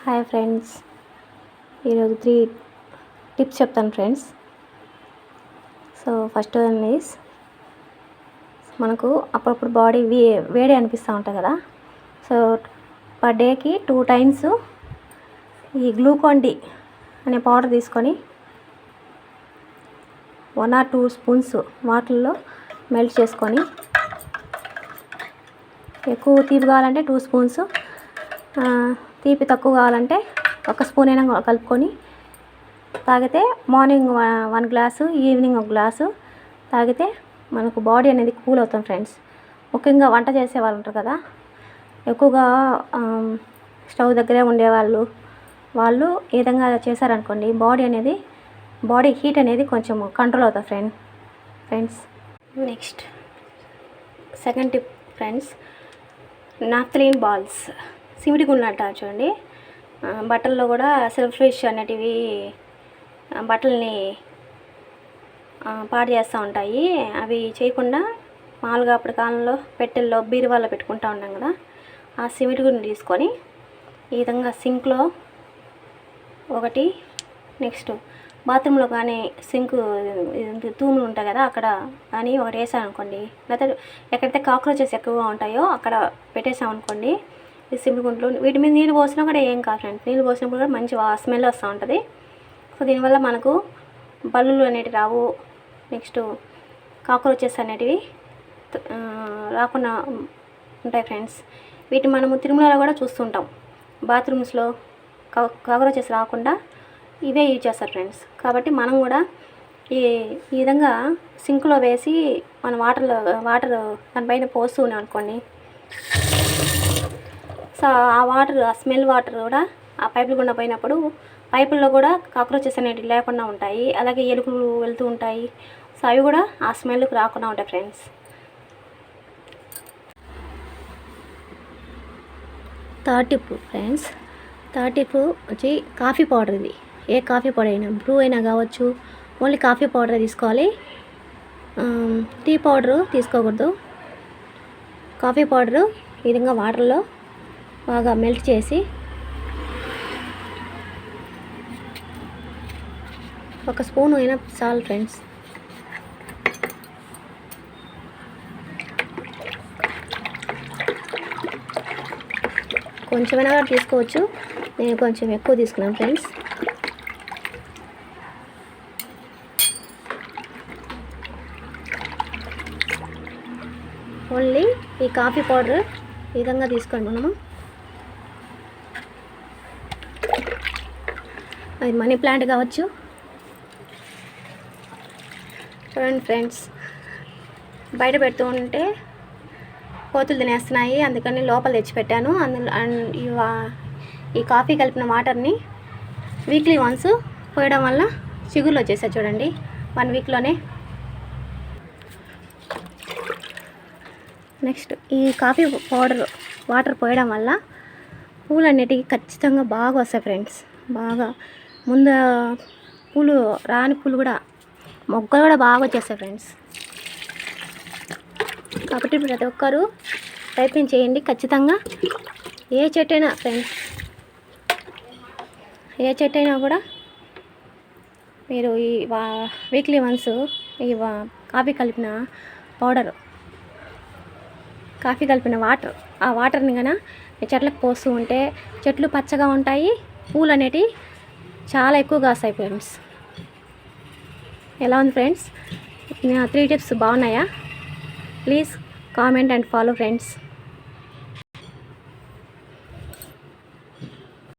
Hi friends, ఈరోజు 3 tips చెప్తాను friends. So first one is, మనకు అప్పుడప్పుడు బాడీ వేడి అనిపిస్తూ ఉంటుంది కదా. సో పర్ డేకి 2 టైమ్స్ ఈ గ్లూకాన్ డి అనే పౌడర్ తీసుకొని 1 or 2 స్పూన్స్ వాటర్లో మెల్ట్ చేసుకొని, ఎక్కువ తీపి కావాలంటే 2 స్పూన్స్, తీపి తక్కువ కావాలంటే 1 స్పూన్ అయినా కలుపుకొని తాగితే, మార్నింగ్ 1 గ్లాసు, ఈవినింగ్ 1 గ్లాసు తాగితే మనకు బాడీ అనేది కూల్ అవుతుంది ఫ్రెండ్స్. ముఖ్యంగా వంట చేసే వాళ్ళు ఉంటారు కదా, ఎక్కువగా స్టవ్ దగ్గరే ఉండేవాళ్ళు, వాళ్ళు ఈ విధంగా చేశారనుకోండి, బాడీ హీట్ అనేది కొంచెం కంట్రోల్ అవుతుంది friends. Next second tip friends, naphthalene balls, సిమిడి గుళ్ళు అంటారు చూడండి. బట్టల్లో కూడా సెల్ఫ్ ఫిష్ అనేటివి బట్టల్ని పాడు చేస్తూ ఉంటాయి. అవి చేయకుండా మామూలుగా అప్పటి కాలంలో పెట్టెల్లో బీరువాల్లో పెట్టుకుంటూ ఉన్నాం కదా, ఆ సిమిడి గుళ్ళని తీసుకొని ఈ విధంగా సింక్లో ఒకటి, నెక్స్ట్ బాత్రూంలో కానీ సింక్ తూములు ఉంటాయి కదా, అక్కడ కానీ ఒకటి వేసామనుకోండి, లేకపోతే ఎక్కడైతే కాక్రోచెస్ ఎక్కువగా ఉంటాయో అక్కడ పెట్టేసామనుకోండి, ఈ సిమిడి గుంటలు వీటి మీద నీళ్ళు పోసినా కూడా ఏం కాదు ఫ్రెండ్స్. నీళ్ళు పోసినప్పుడు కూడా మంచి స్మెల్ వస్తూ ఉంటుంది. సో దీనివల్ల మనకు బల్లులు అనేటివి రావు, నెక్స్ట్ కాక్రోచెస్ అనేటివి రాకుండా ఉంటాయి ఫ్రెండ్స్. వీటిని మనము తిరుమలలో కూడా చూస్తుంటాం, బాత్రూమ్స్లో కాక్రోచెస్ రాకుండా ఇవే యూజ్ చేస్తారు ఫ్రెండ్స్. కాబట్టి మనం కూడా ఈ విధంగా సింక్లో వేసి మన వాటర్ దానిపైన పోస్తూ ఉన్నాం అనుకోండి, సో ఆ స్మెల్ వాటర్ కూడా ఆ పైపులు గుండా పోయినప్పుడు పైపుల్లో కూడా కాక్రోచెస్ అనేటివి లేకుండా ఉంటాయి. అలాగే ఎలుకలు వెళ్తూ ఉంటాయి, సో అవి కూడా ఆ స్మెల్కి రాకుండా ఉంటాయి ఫ్రెండ్స్. థర్డ్ టిప్ వచ్చి కాఫీ పౌడర్. ఇది ఏ కాఫీ పౌడర్ అయినా, బ్రూ అయినా కావచ్చు, ఓన్లీ కాఫీ పౌడర్ తీసుకోవాలి. టీ పౌడరు తీసుకోకూడదు. కాఫీ పౌడరు ఈ విధంగా వాటర్లో బాగా మెల్ట్ చేసి 1 స్పూన్ అయినా చాలు ఫ్రెండ్స్. కొంచెమైనా కూడా తీసుకోవచ్చు, నేను కొంచెం ఎక్కువ తీసుకున్నాను ఫ్రెండ్స్. ఓన్లీ ఈ కాఫీ పౌడర్ ఈ విధంగా తీసుకోండి. మనము అది మనీ ప్లాంట్ కావచ్చు. చూడండి ఫ్రెండ్స్, బయట పెడుతూ ఉంటే కోతులు తినేస్తున్నాయి, అందుకని లోపల తెచ్చిపెట్టాను. అందులో ఈ కాఫీ కలిపిన వాటర్ని వీక్లీ వన్స్ పోయడం వల్ల చిగుర్లు వచ్చేసాయి చూడండి, 1 వీక్లోనే. నెక్స్ట్ ఈ కాఫీ పౌడర్ వాటర్ పోయడం వల్ల పూలు అన్నిటికీ ఖచ్చితంగా బాగా వస్తాయి ఫ్రెండ్స్. బాగా ముందు పూలు రాని పూలు కూడా, మొగ్గలు కూడా బాగా వచ్చేస్తాయి ఫ్రెండ్స్. కాబట్టి ప్రతి ఒక్కరూ ప్రయత్నం చేయండి ఖచ్చితంగా. ఏ చెట్టు అయినా ఫ్రెండ్స్, ఏ చెట్టు అయినా కూడా మీరు ఈ వీక్లీ వన్స్ ఈ కాఫీ కలిపిన పౌడర్, కాఫీ కలిపిన వాటర్, ఆ వాటర్ని కన్నా చెట్లకు పోస్తూ ఉంటే చెట్లు పచ్చగా ఉంటాయి, పూలు అనేటివి చాలా ఎక్కువగా వస్తాయి ఫ్రెండ్స్. ఎలా ఉంది ఫ్రెండ్స్? 3 టిప్స్ బాగున్నాయా? Please comment and follow friends.